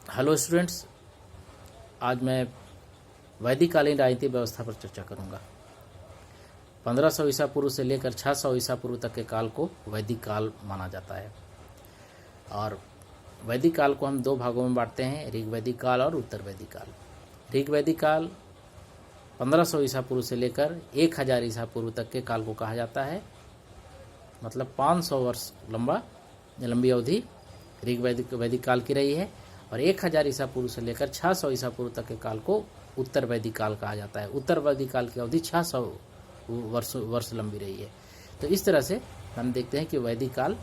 Hello students, आज मैं वैदिक कालीन राजनीतिक व्यवस्था पर चर्चा करूंगा। 1500 ईसा पूर्व से लेकर 600 ईसा पूर्व तक के काल को वैदिक काल माना जाता है। और वैदिक काल को हम दो भागों में बांटते हैं, ऋग वैदिक काल और उत्तर वैदिक काल। ऋग वैदिक काल 1500 ईसा पूर्व से लेकर 1000 ईसा पूर्व तक के काल को कहा जाता है। मतलब 500 वर्ष लंबी अवधि ऋग वैदिक काल की रही है। और 1000 ईसा पूर्व से लेकर 600 ईसा पूर्व तक के काल को उत्तर वैदिक काल कहा जाता है। उत्तर वैदिक काल की अवधि 600 वर्ष लंबी रही है। तो इस तरह से हम देखते हैं कि वैदिक काल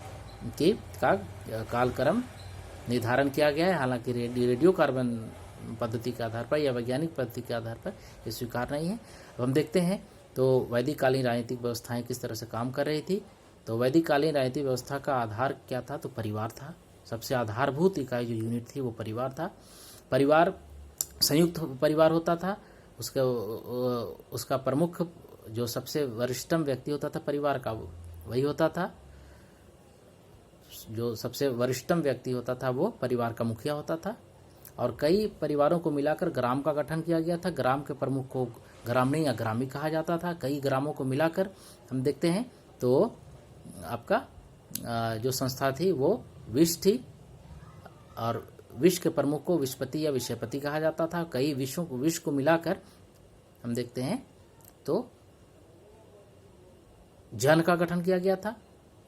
का कालक्रम निर्धारण किया गया है। हालांकि रेडियो कार्बन पद्धति के आधार पर या वैज्ञानिक पद्धति के आधार पर ये स्वीकार नहीं है। अब हम देखते हैं तो वैदिक कालीन राजनीतिक व्यवस्थाएं किस तरह से काम कर रही थी। तो वैदिक कालीन राजनीतिक व्यवस्था का आधार क्या था? तो परिवार था। सबसे आधारभूत इकाई जो यूनिट थी वो परिवार था। परिवार संयुक्त परिवार होता था। उसका प्रमुख जो सबसे वरिष्ठतम व्यक्ति होता था परिवार का, वही होता था। जो सबसे वरिष्ठतम व्यक्ति होता था वो परिवार का मुखिया होता था। और कई परिवारों को मिलाकर ग्राम का गठन किया गया था। ग्राम के प्रमुख को ग्रामणी या ग्रामी कहा जाता था। कई ग्रामों को मिलाकर हम देखते हैं तो आपका जो संस्था थी वो विष थी। और विष के प्रमुख को विषपति या विषयपति कहा जाता था। कई विष को मिलाकर हम देखते हैं तो जन का गठन किया गया था।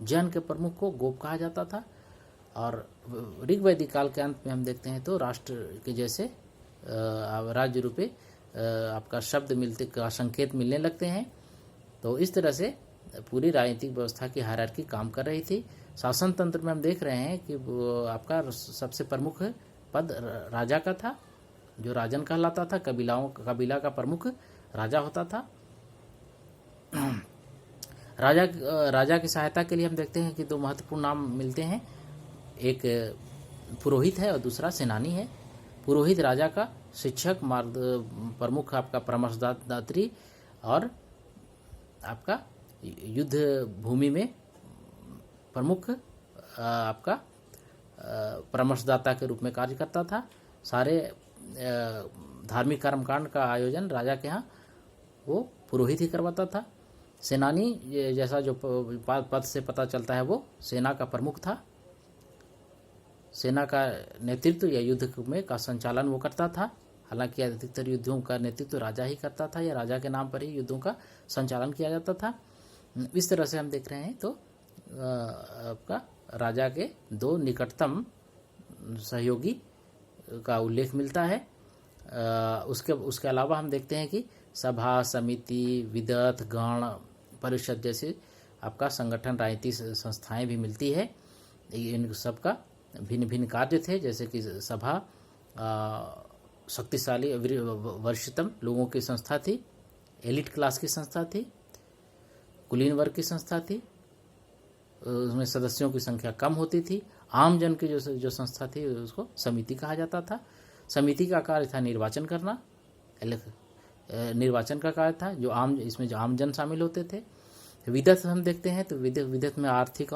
जन के प्रमुख को गोप कहा जाता था। और ऋग वैदिक काल के अंत में हम देखते हैं तो राष्ट्र के जैसे राज्य रूपे आपका शब्द मिलते का संकेत मिलने लगते हैं। तो इस तरह से पूरी राजनीतिक व्यवस्था की हायरार्की काम कर रही थी। शासन तंत्र में हम देख रहे हैं कि आपका सबसे प्रमुख पद राजा का था, जो राजन कहलाता था। कबीला का प्रमुख राजा होता था। राजा की सहायता के लिए हम देखते हैं कि दो महत्वपूर्ण नाम मिलते हैं। एक पुरोहित है और दूसरा सेनानी है। पुरोहित राजा का शिक्षक, मार्ग प्रमुख, आपका परामर्शदात्री और आपका युद्ध भूमि में प्रमुख आपका परामर्शदाता के रूप में कार्य करता था। सारे धार्मिक कर्मकांड का आयोजन राजा के यहाँ वो पुरोहित ही करवाता था। सेनानी जैसा जो पद से पता चलता है वो सेना का प्रमुख था। सेना का नेतृत्व या युद्ध में का संचालन वो करता था। हालांकि अधिकतर युद्धों का नेतृत्व राजा ही करता था या राजा के नाम पर ही युद्धों का संचालन किया जाता था। इस तरह से हम देख रहे हैं तो आपका राजा के दो निकटतम सहयोगी का उल्लेख मिलता है। उसके अलावा हम देखते हैं कि सभा, समिति, विदत, गण परिषद जैसे आपका संगठन, राजनीतिक संस्थाएं भी मिलती है। इन सब का भिन्न भिन्न कार्य थे। जैसे कि सभा शक्तिशाली वरिष्ठतम लोगों की संस्था थी, एलिट क्लास की संस्था थी, कुलीन वर्ग की संस्था थी। उसमें सदस्यों की संख्या कम होती थी। आम जन की जो संस्था थी उसको समिति कहा जाता था। समिति का कार्य था निर्वाचन करना। निर्वाचन का कार्य था इसमें जो आम जन शामिल होते थे। विदत हम देखते हैं तो विदत में आर्थिक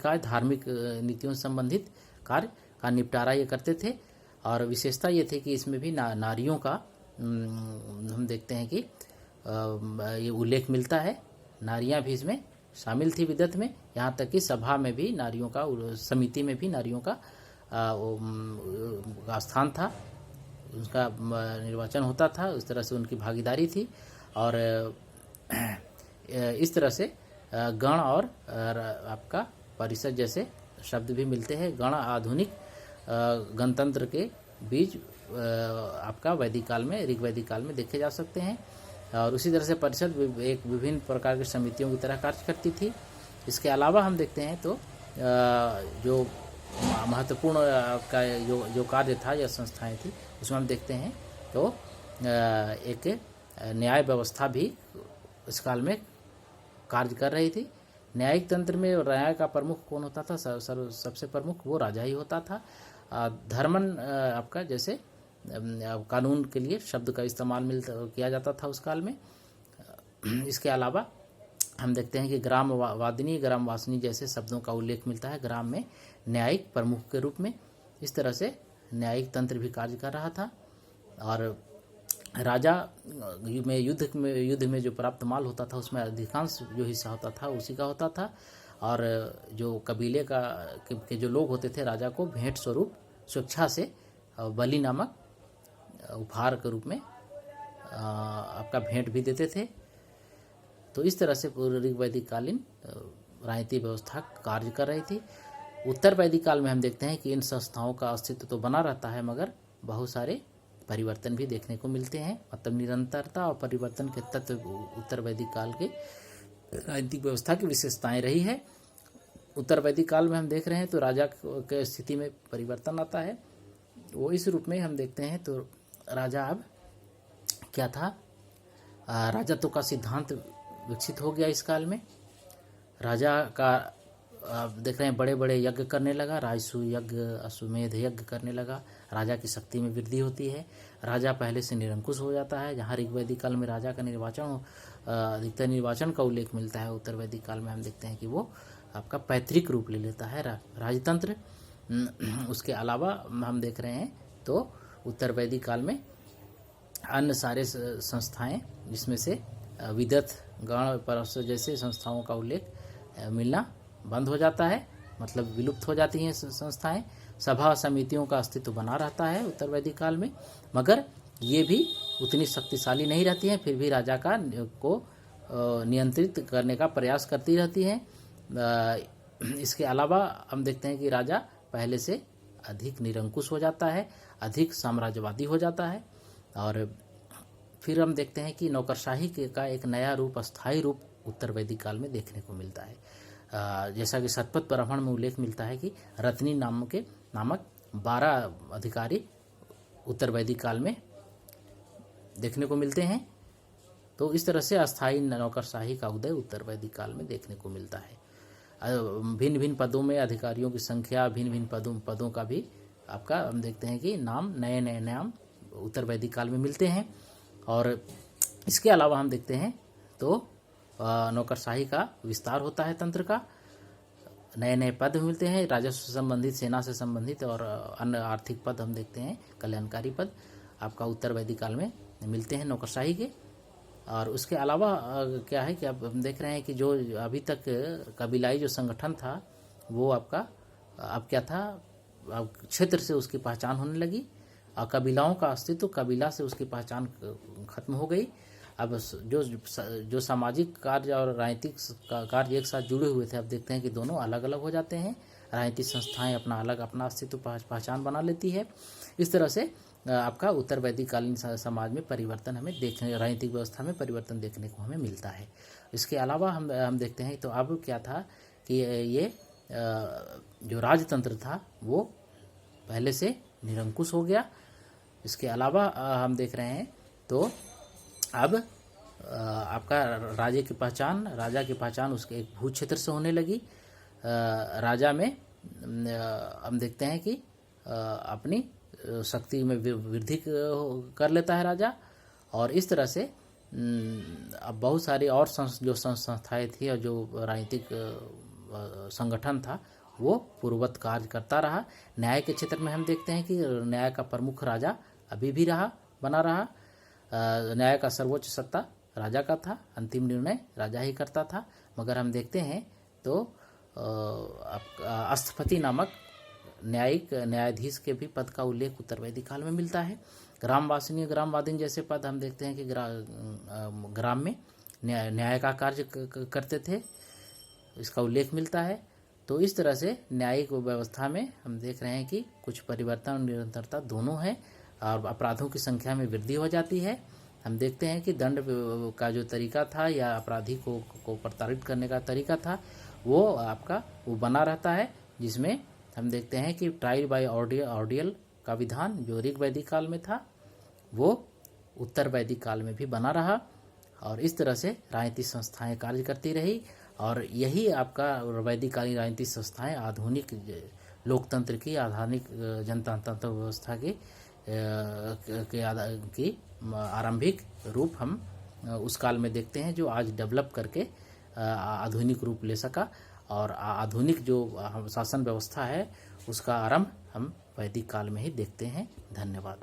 कार्य, धार्मिक नीतियों से संबंधित कार्य का निपटारा ये करते थे। और विशेषता ये थी कि इसमें भी नारियों का हम देखते हैं कि ये उल्लेख मिलता है। नारियां भी इसमें शामिल थी विदत में। यहाँ तक कि सभा में भी नारियों का, समिति में भी नारियों का स्थान था। उसका निर्वाचन होता था। उस तरह से उनकी भागीदारी थी। और इस तरह से गण और आपका परिषद जैसे शब्द भी मिलते हैं। गण आधुनिक गणतंत्र के बीच आपका वैदिक काल में, ऋग वैदिक काल में देखे जा सकते हैं। और उसी तरह से परिषद एक विभिन्न प्रकार की समितियों की तरह कार्य करती थी। इसके अलावा हम देखते हैं तो जो महत्वपूर्ण का जो कार्य था या संस्थाएं थी उसमें हम देखते हैं तो एक न्याय व्यवस्था भी इस काल में कार्य कर रही थी। न्यायिक तंत्र में न्याय का प्रमुख कौन होता था? सबसे प्रमुख वो राजा ही होता था। धर्मन आपका जैसे कानून के लिए शब्द का इस्तेमाल किया जाता था उस काल में। इसके अलावा हम देखते हैं कि ग्रामवादिनी, ग्रामवासिनी जैसे शब्दों का उल्लेख मिलता है ग्राम में न्यायिक प्रमुख के रूप में। इस तरह से न्यायिक तंत्र भी कार्य कर रहा था। और राजा में युद्ध में जो प्राप्त माल होता था उसमें अधिकांश जो हिस्सा होता था उसी का होता था। और जो कबीले के जो लोग होते थे राजा को भेंट स्वरूप स्वेच्छा से बलि नामक उपहार के रूप में आपका भेंट भी देते थे। तो इस तरह से पूर्व ऋग वैदिक कालीन राजनीतिक व्यवस्था कार्य कर रही थी। उत्तर वैदिक काल में हम देखते हैं कि इन संस्थाओं का अस्तित्व तो बना रहता है मगर बहुत सारे परिवर्तन भी देखने को मिलते हैं। मतलब निरंतरता और परिवर्तन के तत्व उत्तर वैदिक काल के राजनीतिक व्यवस्था की विशेषताएं रही है। उत्तर वैदिक काल में हम देख रहे हैं तो राजा के स्थिति में परिवर्तन आता है। वो इस रूप में हम देखते हैं तो राजा अब क्या था, राजत्व का सिद्धांत विकसित हो गया इस काल में। राजा का आप देख रहे हैं बड़े बड़े यज्ञ करने लगा, राजसूय यज्ञ, अश्वमेध यज्ञ करने लगा। राजा की शक्ति में वृद्धि होती है। राजा पहले से निरंकुश हो जाता है। जहाँ ऋग्वैदिक काल में राजा का निर्वाचन अधिकतर निर्वाचन का उल्लेख मिलता है, उत्तर वैदिक काल में हम देखते हैं कि वो आपका पैतृक रूप ले लेता है राजतंत्र। उसके अलावा हम देख रहे हैं तो उत्तर वैदिक काल में अन्य सारे संस्थाएं जिसमें से विदथ गण परस्पर जैसे संस्थाओं का उल्लेख मिलना बंद हो जाता है, मतलब विलुप्त हो जाती हैं संस्थाएं। सभा समितियों का अस्तित्व बना रहता है उत्तर वैदिक काल में, मगर ये भी उतनी शक्तिशाली नहीं रहती हैं। फिर भी राजा को नियंत्रित करने का प्रयास करती रहती हैं। इसके अलावा हम देखते हैं कि राजा पहले से अधिक निरंकुश हो जाता है, अधिक साम्राज्यवादी हो जाता है। और फिर हम देखते हैं कि नौकरशाही का एक नया रूप, अस्थायी रूप उत्तर वैदिक काल में देखने को मिलता है। जैसा कि शतपथ ब्राह्मण में उल्लेख मिलता है कि रत्नी नामक 12 अधिकारी उत्तर वैदिक काल में देखने को मिलते हैं। तो इस तरह से अस्थायी नौकरशाही का उदय उत्तर वैदिक काल में देखने को मिलता है। भिन्न भिन्न पदों में अधिकारियों की संख्या, भिन्न भिन्न पदों का भी आपका हम देखते हैं कि नए नए नाम उत्तर वैदिक काल में मिलते हैं। और इसके अलावा हम देखते हैं तो नौकरशाही का विस्तार होता है, तंत्र का नए नए पद मिलते हैं, राजस्व से संबंधित, सेना से संबंधित और अन्य आर्थिक पद हम देखते हैं, कल्याणकारी पद आपका उत्तर वैदिक काल में मिलते हैं नौकरशाही के। और उसके अलावा क्या है कि अब हम देख रहे हैं कि जो अभी तक कबीलाई जो संगठन था वो आपका अब क्या था, अब क्षेत्र से उसकी पहचान होने लगी और कबीलाओं का अस्तित्व, कबीला से उसकी पहचान खत्म हो गई। अब जो सामाजिक कार्य और राजनीतिक कार्य एक साथ जुड़े हुए थे, अब देखते हैं कि दोनों अलग अलग हो जाते हैं। राजनीतिक संस्थाएं अपना अस्तित्व पहचान बना लेती है। इस तरह से आपका उत्तर वैदिक कालीन समाज में परिवर्तन हमें राजनीतिक व्यवस्था में परिवर्तन देखने को हमें मिलता है। इसके अलावा हम देखते हैं तो अब क्या था कि ये जो राजतंत्र था वो पहले से निरंकुश हो गया। इसके अलावा हम देख रहे हैं तो अब आपका राजा की पहचान उसके एक भू क्षेत्र से होने लगी। राजा में हम देखते हैं कि अपनी शक्ति में वृद्धि कर लेता है राजा। और इस तरह से अब बहुत सारी और जो संस्थाएं थी और जो राजनीतिक संगठन था वो पूर्ववत कार्य करता रहा। न्याय के क्षेत्र में हम देखते हैं कि न्याय का प्रमुख राजा अभी भी बना रहा। न्याय का सर्वोच्च सत्ता राजा का था, अंतिम निर्णय राजा ही करता था। मगर हम देखते हैं तो अस्थपति नामक न्यायाधीश के भी पद का उल्लेख उत्तर वैदिक काल में मिलता है। ग्रामवादिन जैसे पद हम देखते हैं कि ग्राम में न्याय का कार्य करते थे, इसका उल्लेख मिलता है। तो इस तरह से न्यायिक व्यवस्था में हम देख रहे हैं कि कुछ परिवर्तन और निरंतरता दोनों है और अपराधों की संख्या में वृद्धि हो जाती है। हम देखते हैं कि दंड का जो तरीका था या अपराधी को प्रताड़ित करने का तरीका था वो बना रहता है, जिसमें हम देखते हैं कि ट्रायल बाय ऑर्डियल का विधान जो ऋग वैदिक काल में था वो उत्तर वैदिक काल में भी बना रहा। और इस तरह से राजनीतिक संस्थाएं कार्य करती रही और यही आपका वैदिक कालीन राजनीतिक संस्थाएं आधुनिक लोकतंत्र की, आधुनिक जनतांत्रिक व्यवस्था की आरंभिक रूप हम उस काल में देखते हैं जो आज डेवलप करके आधुनिक रूप ले सका। और आधुनिक जो शासन व्यवस्था है उसका आरंभ हम वैदिक काल में ही देखते हैं। धन्यवाद।